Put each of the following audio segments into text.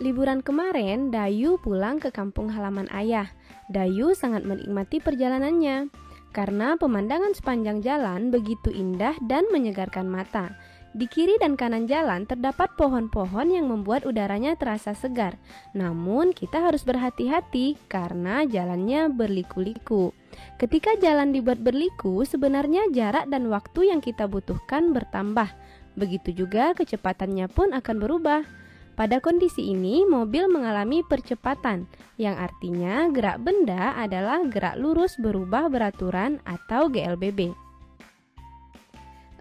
Liburan kemarin, Dayu pulang ke kampung halaman ayah. Dayu sangat menikmati perjalanannya karena pemandangan sepanjang jalan begitu indah dan menyegarkan mata. Di kiri dan kanan jalan terdapat pohon-pohon yang membuat udaranya terasa segar. Namun, kita harus berhati-hati karena jalannya berliku-liku. Ketika jalan dibuat berliku, sebenarnya jarak dan waktu yang kita butuhkan bertambah. Begitu juga kecepatannya pun akan berubah. Pada kondisi ini, mobil mengalami percepatan, yang artinya gerak benda adalah gerak lurus berubah beraturan atau GLBB.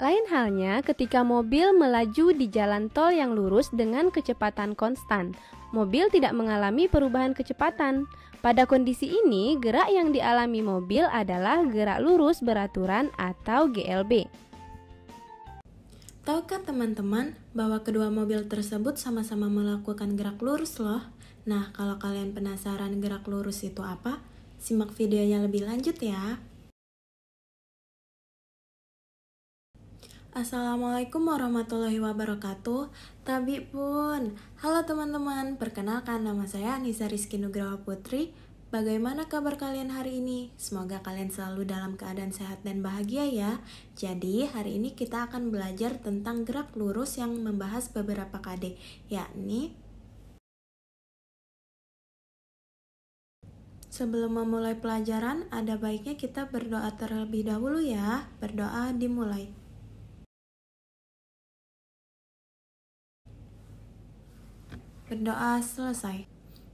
Lain halnya ketika mobil melaju di jalan tol yang lurus dengan kecepatan konstan. Mobil tidak mengalami perubahan kecepatan. Pada kondisi ini, gerak yang dialami mobil adalah gerak lurus beraturan atau GLB. Tahukah teman-teman bahwa kedua mobil tersebut sama-sama melakukan gerak lurus loh? Nah, kalau kalian penasaran gerak lurus itu apa, simak videonya lebih lanjut ya. Assalamualaikum warahmatullahi wabarakatuh. Tabi pun. Halo teman-teman, perkenalkan nama saya Anissa Rizky Nugraha Putri. Bagaimana kabar kalian hari ini? Semoga kalian selalu dalam keadaan sehat dan bahagia ya. Jadi hari ini kita akan belajar tentang gerak lurus yang membahas beberapa KD, yakni sebelum memulai pelajaran, ada baiknya kita berdoa terlebih dahulu ya. Berdoa dimulai. Berdoa selesai.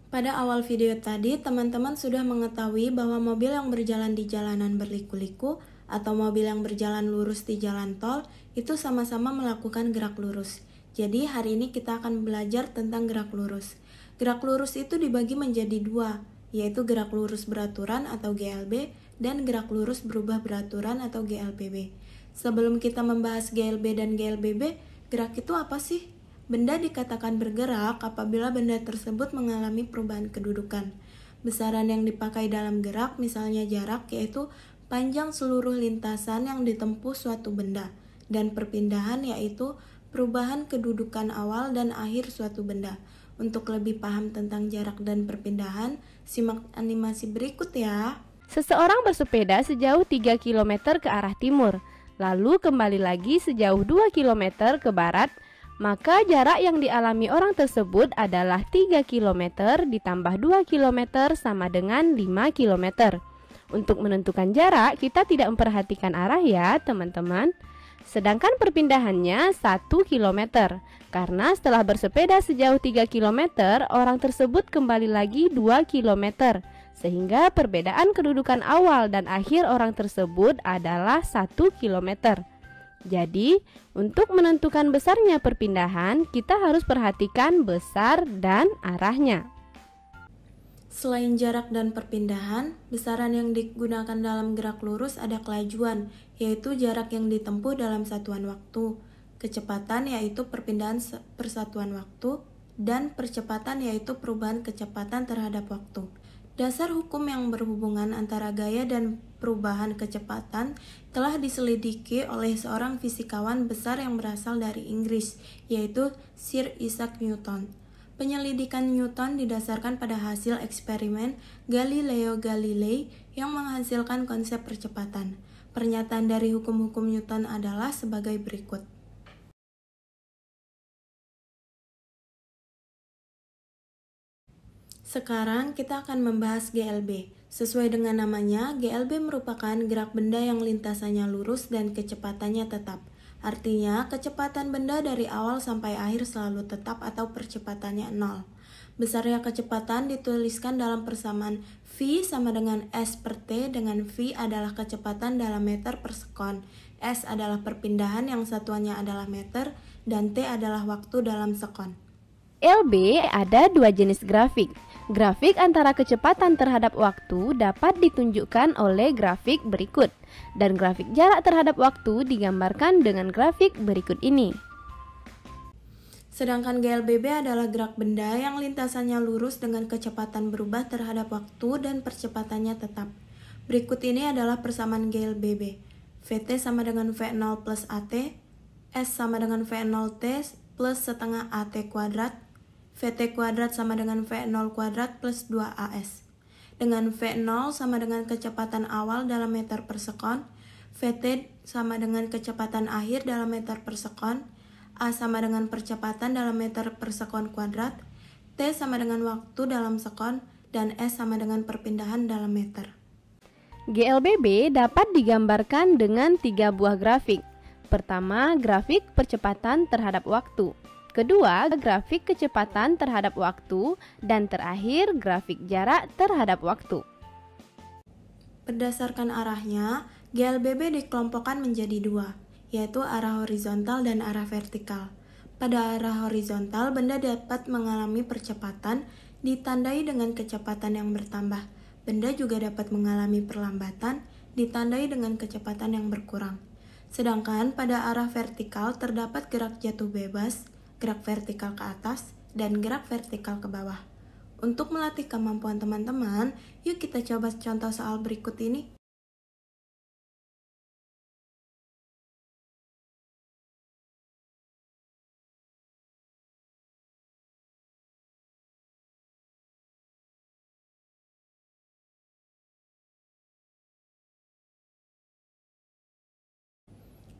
Pada awal video tadi, teman-teman sudah mengetahui bahwa mobil yang berjalan di jalanan berliku-liku atau mobil yang berjalan lurus di jalan tol itu sama-sama melakukan gerak lurus. Jadi hari ini kita akan belajar tentang gerak lurus. Gerak lurus itu dibagi menjadi dua, yaitu gerak lurus beraturan atau GLB dan gerak lurus berubah beraturan atau GLBB. Sebelum kita membahas GLB dan GLBB, gerak itu apa sih? Benda dikatakan bergerak apabila benda tersebut mengalami perubahan kedudukan. Besaran yang dipakai dalam gerak, misalnya jarak, yaitu panjang seluruh lintasan yang ditempuh suatu benda, dan perpindahan yaitu perubahan kedudukan awal dan akhir suatu benda. Untuk lebih paham tentang jarak dan perpindahan, simak animasi berikut ya. Seseorang bersepeda sejauh 3 km ke arah timur, lalu kembali lagi sejauh 2 km ke barat. Maka jarak yang dialami orang tersebut adalah 3 km ditambah 2 km sama dengan 5 km. Untuk menentukan jarak, kita tidak memperhatikan arah ya teman-teman. Sedangkan perpindahannya 1 km. Karena setelah bersepeda sejauh 3 km, orang tersebut kembali lagi 2 km. Sehingga perbedaan kedudukan awal dan akhir orang tersebut adalah 1 km. Jadi, untuk menentukan besarnya perpindahan, kita harus perhatikan besar dan arahnya. Selain jarak dan perpindahan, besaran yang digunakan dalam gerak lurus ada kelajuan, yaitu jarak yang ditempuh dalam satuan waktu, kecepatan yaitu perpindahan persatuan waktu, dan percepatan yaitu perubahan kecepatan terhadap waktu. Dasar hukum yang berhubungan antara gaya dan perubahan kecepatan telah diselidiki oleh seorang fisikawan besar yang berasal dari Inggris, yaitu Sir Isaac Newton. Penyelidikan Newton didasarkan pada hasil eksperimen Galileo Galilei yang menghasilkan konsep percepatan. Pernyataan dari hukum-hukum Newton adalah sebagai berikut. Sekarang kita akan membahas GLB. Sesuai dengan namanya, GLB merupakan gerak benda yang lintasannya lurus dan kecepatannya tetap. Artinya, kecepatan benda dari awal sampai akhir selalu tetap atau percepatannya 0. Besarnya kecepatan dituliskan dalam persamaan V sama dengan S per T, dengan V adalah kecepatan dalam meter per sekon, S adalah perpindahan yang satuannya adalah meter, dan T adalah waktu dalam sekon. LB ada dua jenis grafik. Grafik antara kecepatan terhadap waktu dapat ditunjukkan oleh grafik berikut, dan grafik jarak terhadap waktu digambarkan dengan grafik berikut ini. Sedangkan GLBB adalah gerak benda yang lintasannya lurus dengan kecepatan berubah terhadap waktu dan percepatannya tetap. Berikut ini adalah persamaan GLBB. VT sama dengan V0 plus AT, S sama dengan V0T plus setengah AT kuadrat, VT kuadrat sama dengan V0 kuadrat plus 2AS. Dengan V0 sama dengan kecepatan awal dalam meter per sekon, VT sama dengan kecepatan akhir dalam meter per sekon, A sama dengan percepatan dalam meter per sekon kuadrat, T sama dengan waktu dalam sekon, dan S sama dengan perpindahan dalam meter. GLBB dapat digambarkan dengan 3 buah grafik. Pertama, grafik percepatan terhadap waktu. Kedua, grafik kecepatan terhadap waktu. Dan terakhir, grafik jarak terhadap waktu. Berdasarkan arahnya, GLBB dikelompokkan menjadi 2, yaitu arah horizontal dan arah vertikal. Pada arah horizontal, benda dapat mengalami percepatan ditandai dengan kecepatan yang bertambah. Benda juga dapat mengalami perlambatan ditandai dengan kecepatan yang berkurang. Sedangkan pada arah vertikal terdapat gerak jatuh bebas, gerak vertikal ke atas, dan gerak vertikal ke bawah. Untuk melatih kemampuan teman-teman, yuk kita coba contoh soal berikut ini.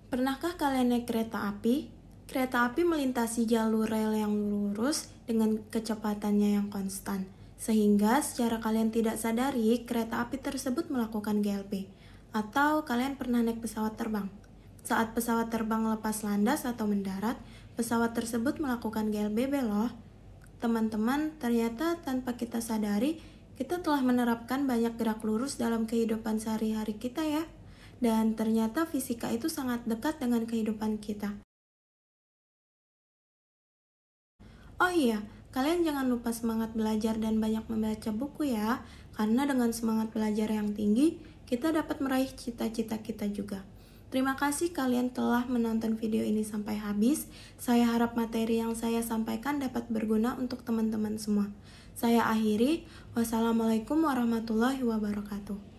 Pernahkah kalian naik kereta api? Kereta api melintasi jalur rel yang lurus dengan kecepatannya yang konstan, sehingga secara kalian tidak sadari kereta api tersebut melakukan GLB. Atau kalian pernah naik pesawat terbang. Saat pesawat terbang lepas landas atau mendarat, pesawat tersebut melakukan GLBB loh. Teman-teman, ternyata tanpa kita sadari, kita telah menerapkan banyak gerak lurus dalam kehidupan sehari-hari kita ya. Dan ternyata fisika itu sangat dekat dengan kehidupan kita. Oh iya, kalian jangan lupa semangat belajar dan banyak membaca buku ya, karena dengan semangat belajar yang tinggi, kita dapat meraih cita-cita kita juga. Terima kasih kalian telah menonton video ini sampai habis. Saya harap materi yang saya sampaikan dapat berguna untuk teman-teman semua. Saya akhiri, wassalamualaikum warahmatullahi wabarakatuh.